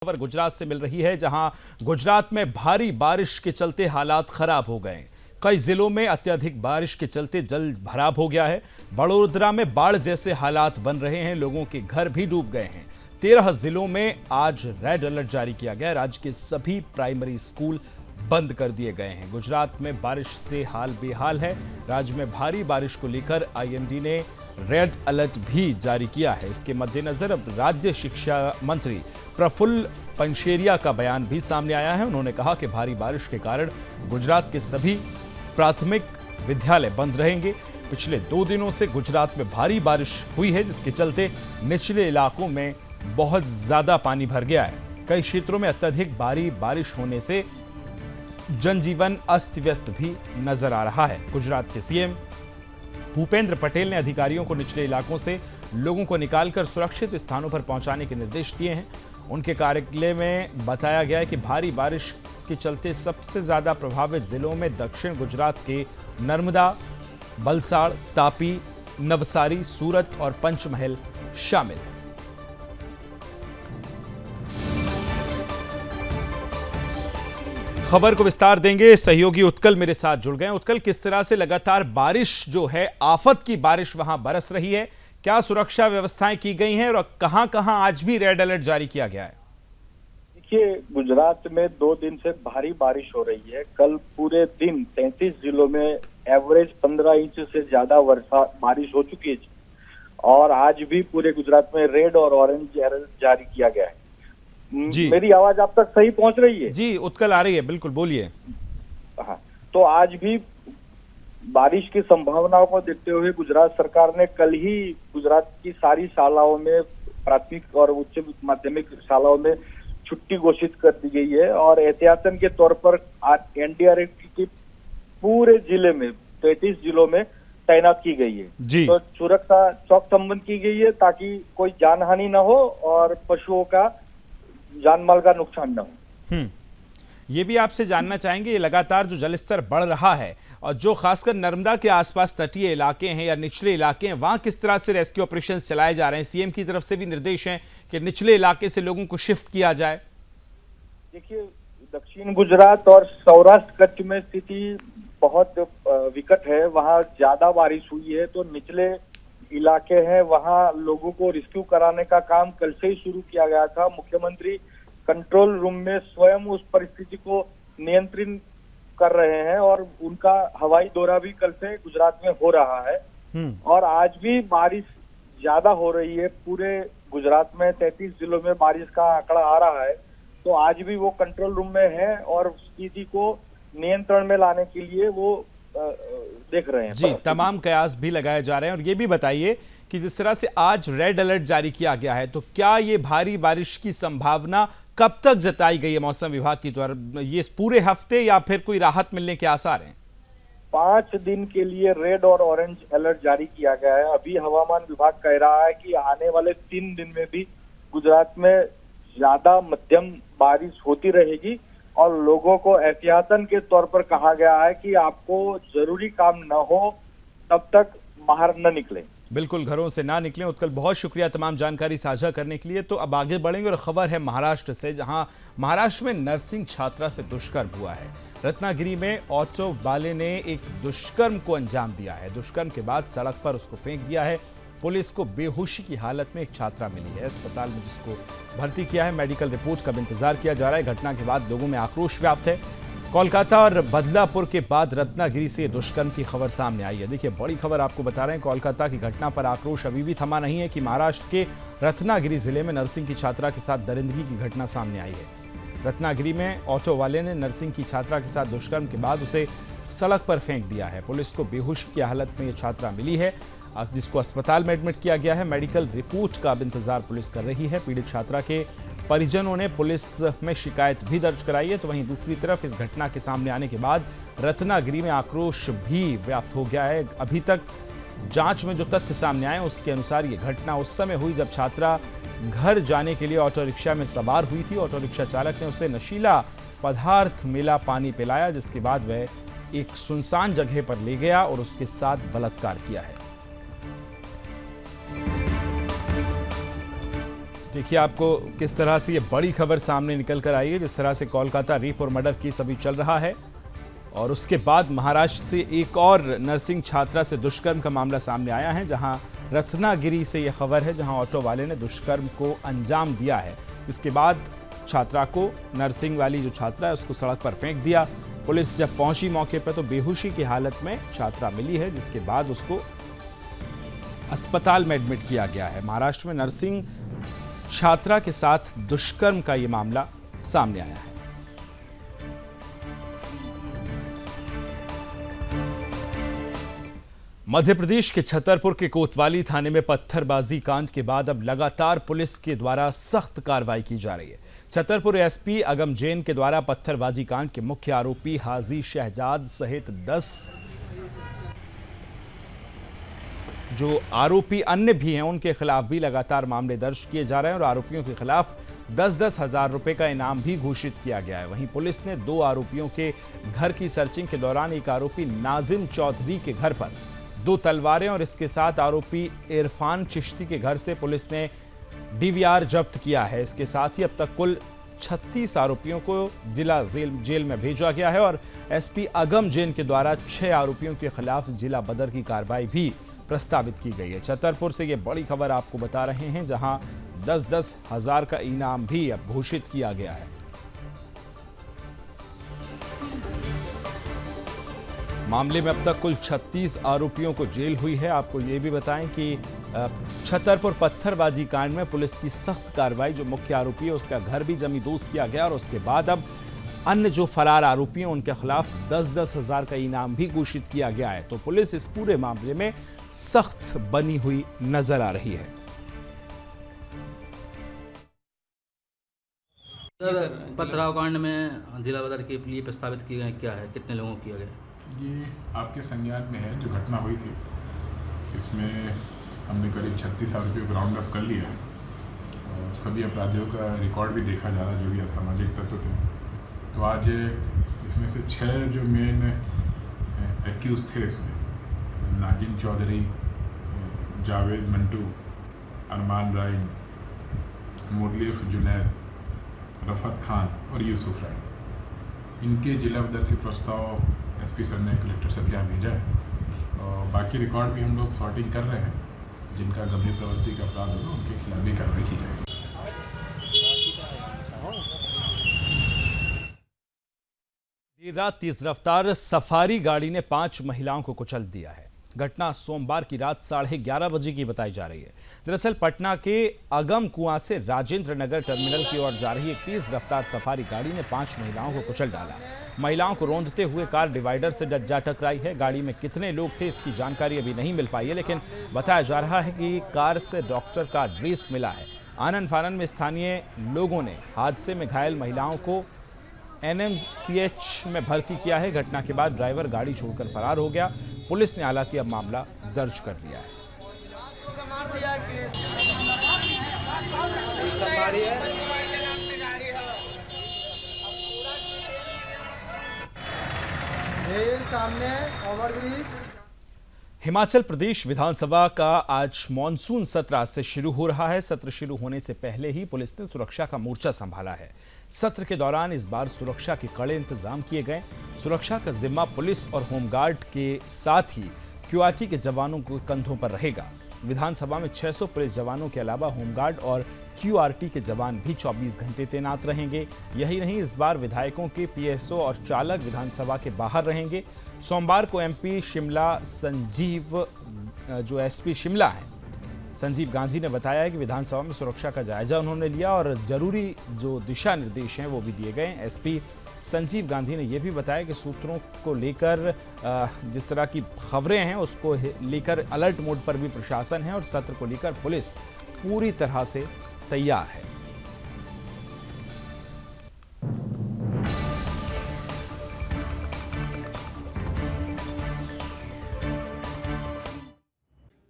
खबर गुजरात से मिल रही है, जहां गुजरात में भारी बारिश के चलते हालात खराब हो गए। कई जिलों में अत्यधिक बारिश के चलते जल भराव हो गया है। बड़ोदरा में बाढ़ जैसे हालात बन रहे हैं, लोगों के घर भी डूब गए हैं। 13 जिलों में आज रेड अलर्ट जारी किया गया। राज्य के सभी प्राइमरी स्कूल बंद कर दिए गए हैं। गुजरात में बारिश से हाल बेहाल है। राज्य में भारी बारिश को लेकर आईएमडी ने रेड अलर्ट भी जारी किया है। इसके मद्देनजर अब राज्य शिक्षा मंत्री प्रफुल्ल पंशेरिया का बयान भी सामने आया है। उन्होंने कहा कि भारी बारिश के कारण गुजरात के सभी प्राथमिक विद्यालय बंद रहेंगे। पिछले 2 दिनों से गुजरात में भारी बारिश हुई है, जिसके चलते निचले इलाकों में बहुत ज्यादा पानी भर गया है। कई क्षेत्रों में अत्यधिक भारी बारिश होने से जनजीवन अस्त व्यस्त भी नजर आ रहा है। गुजरात के सीएम भूपेंद्र पटेल ने अधिकारियों को निचले इलाकों से लोगों को निकालकर सुरक्षित स्थानों पर पहुंचाने के निर्देश दिए हैं। उनके कार्यालय में बताया गया है कि भारी बारिश के चलते सबसे ज्यादा प्रभावित जिलों में दक्षिण गुजरात के नर्मदा, बलसाड़, तापी, नवसारी, सूरत और पंचमहल शामिल हैं। खबर को विस्तार देंगे, सहयोगी उत्कल मेरे साथ जुड़ गए। उत्कल, किस तरह से लगातार बारिश जो है, आफत की बारिश वहां बरस रही है, क्या सुरक्षा व्यवस्थाएं की गई हैं और कहां-कहां आज भी रेड अलर्ट जारी किया गया है? देखिए, गुजरात में 2 दिन से भारी बारिश हो रही है। कल पूरे दिन 33 जिलों में एवरेज 15 इंच से ज्यादा बारिश हो चुकी है और आज भी पूरे गुजरात में रेड और ऑरेंज अलर्ट जारी किया गया है। जी, मेरी आवाज आप तक सही पहुंच रही है? जी उत्कल, आ रही है, बिल्कुल बोलिए। हाँ, तो आज भी बारिश की संभावनाओं को देखते हुए गुजरात सरकार ने कल ही गुजरात की सारी शालाओं में, प्राथमिक और उच्च माध्यमिक शालाओं में छुट्टी घोषित कर दी गई है और एहतियातन के तौर पर एनडीआरएफ की पूरे जिले में 33 जिलों में तैनात की गई है। जी। तो सुरक्षा चौक संबंध की गई है ताकि कोई जानहानि न हो और पशुओं का जानमाल का नुकसान न हो। ये भी आपसे जानना चाहेंगे, ये लगातार जो जलस्तर बढ़ रहा है और जो खासकर नर्मदा के आसपास तटीय इलाके हैं या निचले इलाके हैं, वहां किस तरह से रेस्क्यू ऑपरेशंस चलाए जा रहे हैं? सीएम की तरफ से भी निर्देश हैं कि निचले इलाके से लोगों को शिफ्ट किया जाए। देखिए, दक्षिण गुजरात और सौराष्ट्र कच्छ में स्थिति बहुत विकट है। वहां ज्यादा बारिश हुई है, तो निचले इलाके हैं, वहां लोगों को रेस्क्यू कराने का काम कल से ही शुरू किया गया था। मुख्यमंत्री कंट्रोल रूम में स्वयं उस परिस्थिति को नियंत्रित कर रहे हैं और उनका हवाई दौरा भी कल से गुजरात में हो रहा है। और आज भी बारिश ज्यादा हो रही है। पूरे गुजरात में 33 जिलों में बारिश का आंकड़ा आ रहा है, तो आज भी वो कंट्रोल रूम में है और स्थिति को नियंत्रण में लाने के लिए वो देख रहे हैं। जी, तमाम कयास भी लगाए जा रहे हैं। और ये भी बताइए कि जिस तरह से आज रेड अलर्ट जारी किया गया है, तो क्या ये भारी बारिश की संभावना कब तक जताई गई है मौसम विभाग की तरफ? ये पूरे हफ्ते या फिर कोई राहत मिलने के आसार हैं? 5 दिन के लिए रेड और ऑरेंज अलर्ट जारी किया गया है। अभी हवामान विभाग कह रहा है कि आने वाले 3 दिन में भी गुजरात में ज्यादा मध्यम बारिश होती रहेगी और लोगों को एहतियातन के तौर पर कहा गया है कि आपको जरूरी काम न हो तब तक बाहर न निकलें। बिल्कुल, घरों से ना निकलें। उत्कल, बहुत शुक्रिया तमाम जानकारी साझा करने के लिए। तो अब आगे बढ़ेंगे और खबर है महाराष्ट्र से, जहां महाराष्ट्र में नर्सिंग छात्रा से दुष्कर्म हुआ है। रत्नागिरी में ऑटो वाले ने एक दुष्कर्म को अंजाम दिया है। दुष्कर्म के बाद सड़क पर उसको फेंक दिया है। पुलिस को बेहोशी की हालत में एक छात्रा मिली है अस्पताल में, जिसको भर्ती किया है। मेडिकल रिपोर्ट का इंतजार किया जा रहा है। घटना के बाद लोगों में आक्रोश व्याप्त है। कोलकाता और बदलापुर के बाद रत्नागिरी से दुष्कर्म की खबर सामने आई है। देखिए, बड़ी खबर आपको बता रहे हैं। कोलकाता की घटना पर आक्रोश अभी भी थमा नहीं है कि महाराष्ट्र के रत्नागिरी जिले में नर्सिंग की छात्रा के साथ दरिंदगी की घटना सामने आई है। रत्नागिरी में ऑटो वाले ने नर्सिंग की छात्रा के साथ दुष्कर्म के बाद उसे सड़क पर फेंक दिया है। पुलिस को बेहोशी की हालत में यह छात्रा मिली है, जिसको अस्पताल में एडमिट किया गया है। मेडिकल रिपोर्ट का अब इंतजार पुलिस कर रही है। पीड़ित छात्रा के परिजनों ने पुलिस में शिकायत भी दर्ज कराई है। तो वहीं दूसरी तरफ इस घटना के सामने आने के बाद रत्नागिरी में आक्रोश भी व्याप्त हो गया है। अभी तक जांच में जो तथ्य सामने आए उसके अनुसार ये घटना उस समय हुई जब छात्रा घर जाने के लिए ऑटो रिक्शा में सवार हुई थी। ऑटो रिक्शा चालक ने उसे नशीला पदार्थ मिला पानी पिलाया, जिसके बाद वह एक सुनसान जगह पर ले गया और उसके साथ बलात्कार किया है। देखिए आपको किस तरह से ये बड़ी खबर सामने निकल कर आई है, जिस तरह से कोलकाता रेप और मर्डर केस अभी चल रहा है और उसके बाद महाराष्ट्र से एक और नर्सिंग छात्रा से दुष्कर्म का मामला सामने आया है, जहां रत्नागिरी से यह खबर है, जहां ऑटो वाले ने दुष्कर्म को अंजाम दिया है। इसके बाद छात्रा को, नर्सिंग वाली जो छात्रा है, उसको सड़क पर फेंक दिया। पुलिस जब पहुंची मौके पर तो बेहोशी की हालत में छात्रा मिली है, जिसके बाद उसको अस्पताल में एडमिट किया गया है। महाराष्ट्र में नर्सिंग छात्रा के साथ दुष्कर्म का यह मामला सामने आया है। मध्य प्रदेश के छतरपुर के कोतवाली थाने में पत्थरबाजी कांड के बाद अब लगातार पुलिस के द्वारा सख्त कार्रवाई की जा रही है। छतरपुर एसपी अगम जैन के द्वारा पत्थरबाजी कांड के मुख्य आरोपी हाजी शहजाद सहित 10 जो आरोपी अन्य भी हैं, उनके खिलाफ भी लगातार मामले दर्ज किए जा रहे हैं और आरोपियों के खिलाफ 10-10 हजार रुपए का इनाम भी घोषित किया गया है। वहीं पुलिस ने 2 आरोपियों के घर की सर्चिंग के दौरान एक आरोपी नाजिम चौधरी के घर पर 2 तलवारें और इसके साथ आरोपी इरफान चिश्ती के घर से पुलिस ने डीवीआर जब्त किया है। इसके साथ ही अब तक कुल 36 आरोपियों को जिला जेल में भेजा गया है और एसपी अगम जैन के द्वारा 6 आरोपियों के खिलाफ जिला बदर की कार्रवाई भी प्रस्तावित की गई है। छतरपुर से ये बड़ी खबर आपको बता रहे हैं, जहां 10-10 हजार का इनाम भी अब घोषित किया गया है। मामले में अब तक कुल 36 आरोपियों को जेल हुई है। आपको ये भी बताएं कि छतरपुर पत्थरबाजी कांड में पुलिस की सख्त कार्रवाई, जो मुख्य आरोपी है उसका घर भी जमींदोज किया गया और उसके बाद अब अन्य जो फरार आरोपी हैं उनके खिलाफ 10-10 हजार का इनाम भी घोषित किया गया है। तो पुलिस इस पूरे मामले में सख्त बनी हुई नजर आ रही है। सर, पथराव कांड में जिला बदर के लिए प्रस्तावित किए गए क्या है, कितने लोगों को किया गया? ये आपके संज्ञान में है जो घटना हुई थी। इसमें हमने करीब 36 आरोपियों को राउंड अप कर लिया है और सभी अपराधियों का रिकॉर्ड भी देखा जा रहा है, जो भी असामाजिक तत्व थे। तो आज इसमें से 6 जो मेन एक्यूज थे इसमें, नाजिम चौधरी, जावेद मंटू, अरमान राइन, मुरलीफ जुनैद, रफत खान और यूसुफ राय, इनके जिला बदर के प्रस्ताव एसपी सर ने कलेक्टर सर के यहाँ भेजा है और बाकी रिकॉर्ड भी हम लोग सॉर्टिंग कर रहे हैं। जिनका गंभीर प्रवृत्ति का अपराध होगा उनके खिलाफ भी कार्रवाई की जाएगी। देर रात तेज रफ्तार सफारी गाड़ी ने 5 महिलाओं को कुचल दिया है। घटना सोमवार की रात 11:30 बजे की बताई जा रही है। दरअसल पटना के अगम कुआं से राजेंद्र नगर टर्मिनल की ओर जा रही एक तेज रफ्तार सफारी गाड़ी ने 5 महिलाओं को कुचल डाला। महिलाओं को रौंदते हुए कार डिवाइडर से जा टकराई है। गाड़ी में कितने लोग थे इसकी जानकारी अभी नहीं मिल पाई है, लेकिन बताया जा रहा है कि कार से डॉक्टर का ड्रेस मिला है। आनन फानन में स्थानीय लोगों ने हादसे में घायल महिलाओं को एनएमसीएच में भर्ती किया है। घटना के बाद ड्राइवर गाड़ी छोड़कर फरार हो गया। पुलिस ने हालांकि अब मामला दर्ज कर लिया है। हिमाचल प्रदेश विधानसभा का आज मॉनसून सत्र आज से शुरू हो रहा है। सत्र शुरू होने से पहले ही पुलिस ने सुरक्षा का मोर्चा संभाला है। सत्र के दौरान इस बार सुरक्षा के कड़े इंतजाम किए गए। सुरक्षा का जिम्मा पुलिस और होमगार्ड के साथ ही क्यूआरटी के जवानों के कंधों पर रहेगा। विधानसभा में 600 पुलिस जवानों के अलावा होमगार्ड और क्यूआरटी के जवान भी 24 घंटे तैनात रहेंगे। यही नहीं, इस बार विधायकों के पीएसओ और चालक विधानसभा के बाहर रहेंगे। सोमवार को एमपी शिमला जो एसपी शिमला है संजीव गांधी ने बताया है कि विधानसभा में सुरक्षा का जायजा उन्होंने लिया और जरूरी जो दिशा निर्देश हैं वो भी दिए गए। एसपी संजीव गांधी ने यह भी बताया कि सूत्रों को लेकर जिस तरह की खबरें हैं उसको लेकर अलर्ट मोड पर भी प्रशासन है और सत्र को लेकर पुलिस पूरी तरह से तैयार है।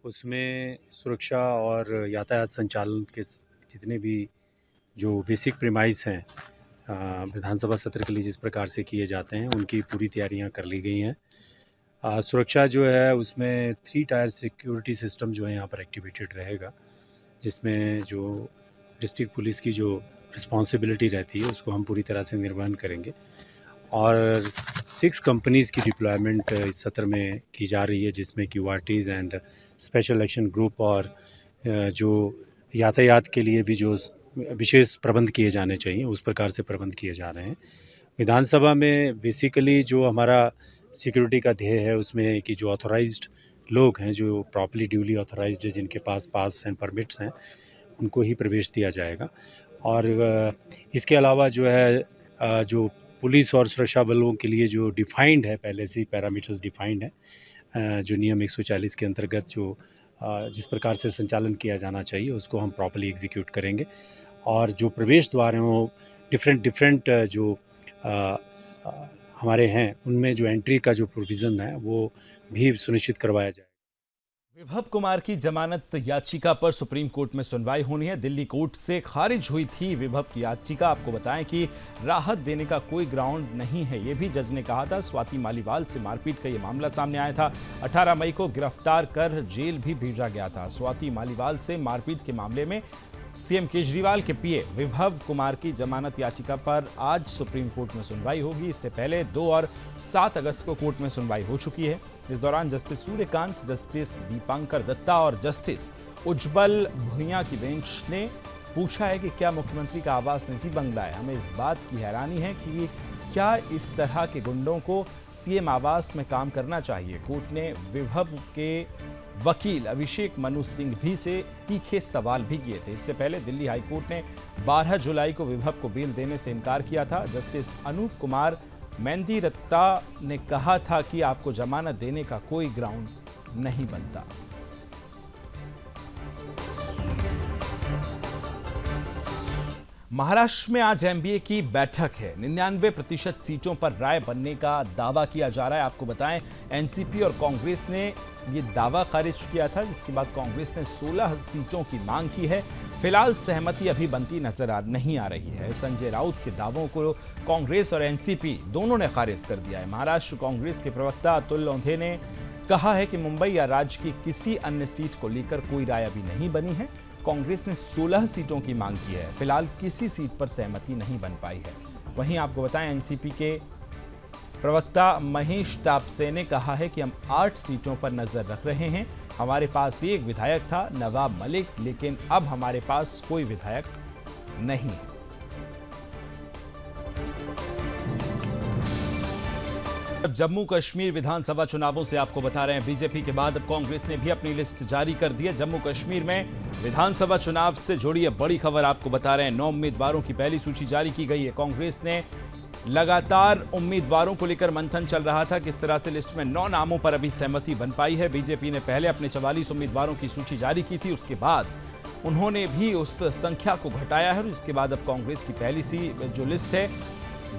उसमें सुरक्षा और यातायात संचालन के जितने भी जो बेसिक प्रीमाइस हैं विधानसभा सत्र के लिए जिस प्रकार से किए जाते हैं उनकी पूरी तैयारियां कर ली गई हैं। सुरक्षा जो है उसमें 3 टायर सिक्योरिटी सिस्टम जो है यहाँ पर एक्टिवेटेड रहेगा, जिसमें जो डिस्ट्रिक्ट पुलिस की जो रिस्पॉन्सिबिलिटी रहती है उसको हम पूरी तरह से निर्वहन करेंगे। और 6 कंपनीज़ की डिप्लॉयमेंट इस सत्र में की जा रही है, जिसमें क्यूआरटीज़ एंड स्पेशल एक्शन ग्रुप और जो यातायात के लिए भी जो विशेष प्रबंध किए जाने चाहिए उस प्रकार से प्रबंध किए जा रहे हैं। विधानसभा में बेसिकली जो हमारा सिक्योरिटी का ध्येय है उसमें कि जो ऑथोराइज्ड लोग हैं, जो प्रॉपर्ली ड्यूली ऑथोराइज्ड है, जिनके पास पास एंड परमिट्स हैं, उनको ही प्रवेश दिया जाएगा। और इसके अलावा जो है जो पुलिस और सुरक्षा बलों के लिए जो डिफाइंड है, पहले से ही पैरामीटर्स डिफाइंड है, जो नियम 140 के अंतर्गत जो जिस प्रकार से संचालन किया जाना चाहिए उसको हम प्रॉपर्ली एग्जीक्यूट करेंगे। और जो प्रवेश द्वार हैं वो डिफरेंट जो हमारे हैं उनमें जो एंट्री का जो प्रोविज़न है वो भी सुनिश्चित करवाया जाए। विभव कुमार की जमानत याचिका पर सुप्रीम कोर्ट में सुनवाई होनी है। दिल्ली कोर्ट से खारिज हुई थी विभव की याचिका। आपको बताएं कि राहत देने का कोई ग्राउंड नहीं है, ये भी जज ने कहा था। स्वाति मालीवाल से मारपीट का ये मामला सामने आया था। 18 मई को गिरफ्तार कर जेल भी भेजा गया था। स्वाति मालीवाल से मारपीट के मामले में सीएम केजरीवाल के पीए विभव कुमार की जमानत याचिका पर आज सुप्रीम कोर्ट में सुनवाई होगी। इससे पहले 2 और 7 अगस्त को कोर्ट में सुनवाई हो चुकी है। इस दौरान जस्टिस सूर्यकांत, जस्टिस दीपांकर दत्ता और जस्टिस उज्जवल भुइयां की बेंच ने पूछा है कि क्या मुख्यमंत्री का आवास निजी बंगला है। हमें इस बात की हैरानी है कि क्या इस तरह के गुंडों को सीएम आवास में काम करना चाहिए। कोर्ट ने विभव के वकील अभिषेक मनु सिंघवी से तीखे सवाल भी किए थे। इससे पहले दिल्ली हाईकोर्ट ने 12 जुलाई को विभव को बेल देने से इनकार किया था। जस्टिस अनूप कुमार मेहंदी रत्ता ने कहा था कि आपको जमानत देने का कोई ग्राउंड नहीं बनता। महाराष्ट्र में आज एमबीए की बैठक है। 99% सीटों पर राय बनने का दावा किया जा रहा है। आपको बताएं, एनसीपी और कांग्रेस ने ये दावा खारिज किया था, जिसके बाद कांग्रेस ने 16 सीटों की मांग की है। फिलहाल सहमति अभी बनती नजर नहीं आ रही है। संजय राउत के दावों को कांग्रेस और एनसीपी दोनों ने खारिज कर दिया है। महाराष्ट्र कांग्रेस के प्रवक्ता अतुल लोंढे ने कहा है कि मुंबई या राज्य की किसी अन्य सीट को लेकर कोई राय अभी नहीं बनी है। कांग्रेस ने 16 सीटों की मांग की है। फिलहाल किसी सीट पर सहमति नहीं बन पाई है। वहीं आपको बताएं, एनसीपी के प्रवक्ता महेश तापसे ने कहा है कि हम 8 सीटों पर नजर रख रहे हैं। हमारे पास एक विधायक था, नवाब मलिक, लेकिन अब हमारे पास कोई विधायक नहीं है। जम्मू कश्मीर विधानसभा चुनावों से आपको बता रहे हैं, बीजेपी के बाद अब कांग्रेस ने भी अपनी लिस्ट जारी कर दी है। जम्मू कश्मीर में विधानसभा चुनाव से जुड़ी है बड़ी खबर आपको बता रहे हैं। 9 उम्मीदवारों की पहली सूची जारी की गई है। कांग्रेस ने लगातार उम्मीदवारों को लेकर मंथन चल रहा था, किस तरह से लिस्ट में 9 नामों पर अभी सहमति बन पाई है। बीजेपी ने पहले अपने 44 उम्मीदवारों की सूची जारी की थी, उसके बाद उन्होंने भी उस संख्या को घटाया है और इसके बाद अब कांग्रेस की पहली सी जो लिस्ट है,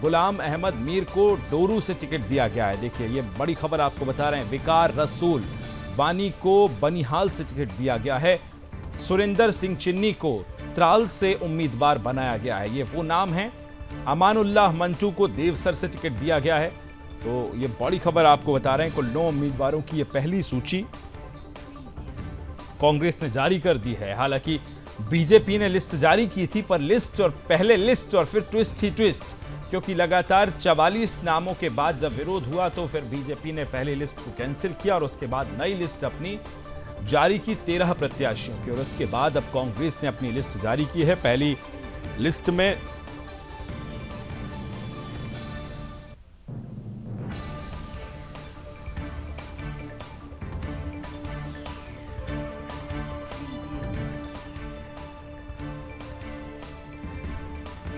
गुलाम अहमद मीर को डोरू से टिकट दिया गया है। देखिए, ये बड़ी खबर आपको बता रहे हैं। विकार रसूल वानी को बनिहाल से टिकट दिया गया है। सुरेंद्र सिंह चिन्नी को त्राल से उम्मीदवार बनाया गया है। ये वो नाम है। अमानुल्लाह मंटू को देवसर से टिकट दिया गया है। तो ये बड़ी खबर आपको बता रहे हैं। कुल 9 उम्मीदवारों की ये पहली सूची कांग्रेस ने जारी कर दी है। हालांकि बीजेपी ने लिस्ट जारी की थी, पर लिस्ट और पहले लिस्ट और फिर ट्विस्ट ही ट्विस्ट, क्योंकि लगातार 44 नामों के बाद जब विरोध हुआ तो फिर बीजेपी ने पहली लिस्ट को कैंसिल किया और उसके बाद नई लिस्ट अपनी जारी की 13 प्रत्याशियों की। और उसके बाद अब कांग्रेस ने अपनी लिस्ट जारी की है। पहली लिस्ट में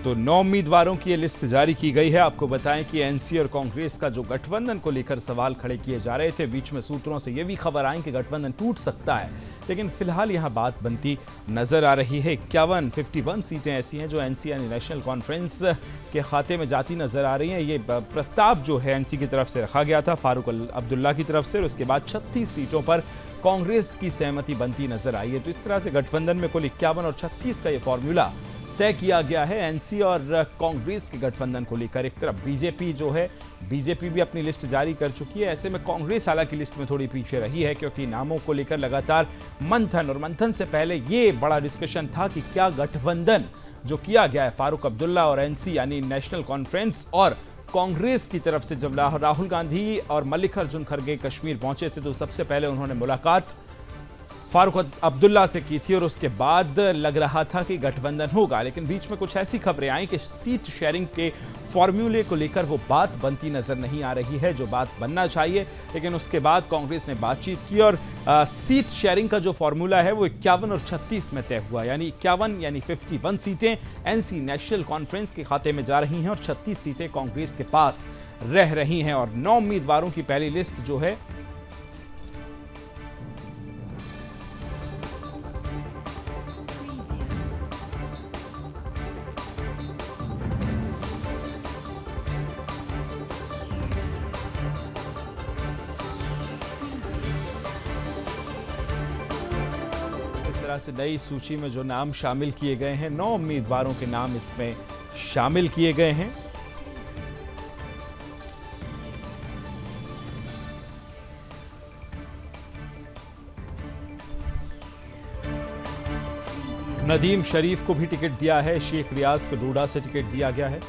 तो 9 उम्मीदवारों की ये लिस्ट जारी की गई है। आपको बताएं कि एनसी और कांग्रेस का जो गठबंधन को लेकर सवाल खड़े किए जा रहे थे, बीच में सूत्रों से ये भी खबर आई कि गठबंधन टूट सकता है, लेकिन फिलहाल यहां बात बनती नजर आ रही है। 51 सीटें ऐसी हैं जो एनसी यानी नेशनल कॉन्फ्रेंस के खाते में जाती नजर आ रही हैं। ये प्रस्ताव जो है एनसी की तरफ से रखा गया था, फारूक अब्दुल्ला की तरफ से, और उसके बाद 36 सीटों पर कांग्रेस की सहमति बनती नजर आई है। तो इस तरह से गठबंधन में कुल 51 और 36 का ये फॉर्मूला तय किया गया है एनसी और कांग्रेस के गठबंधन को लेकर। एक तरफ बीजेपी जो है, बीजेपी भी अपनी लिस्ट जारी कर चुकी है। ऐसे में कांग्रेस हालांकि लिस्ट में थोड़ी पीछे रही है, क्योंकि नामों को लेकर लगातार मंथन, और मंथन से पहले ये बड़ा डिस्कशन था कि क्या गठबंधन जो किया गया है फारूक अब्दुल्ला और एनसी यानी नेशनल कॉन्फ्रेंस और कांग्रेस की तरफ से, जब राहुल गांधी और मल्लिकार्जुन खड़गे कश्मीर पहुंचे थे तो सबसे पहले उन्होंने मुलाकात फारूक अब्दुल्ला से की थी और उसके बाद लग रहा था कि गठबंधन होगा। लेकिन बीच में कुछ ऐसी खबरें आई कि सीट शेयरिंग के फॉर्मूले को लेकर वो बात बनती नजर नहीं आ रही है जो बात बनना चाहिए। लेकिन उसके बाद कांग्रेस ने बातचीत की और सीट शेयरिंग का जो फॉर्मूला है वो 51 और 36 में तय हुआ। यानी 51 यानी 51 सीटें एनसी नेशनल कॉन्फ्रेंस के खाते में जा रही हैं और 36 सीटें कांग्रेस के पास रह रही हैं। और 9 उम्मीदवारों की पहली लिस्ट जो है इस तरह से नई सूची में जो नाम शामिल किए गए हैं, 9 उम्मीदवारों के नाम इसमें शामिल किए गए हैं। नदीम शरीफ को भी टिकट दिया है, शेख रियाज को डोडा से टिकट दिया गया है।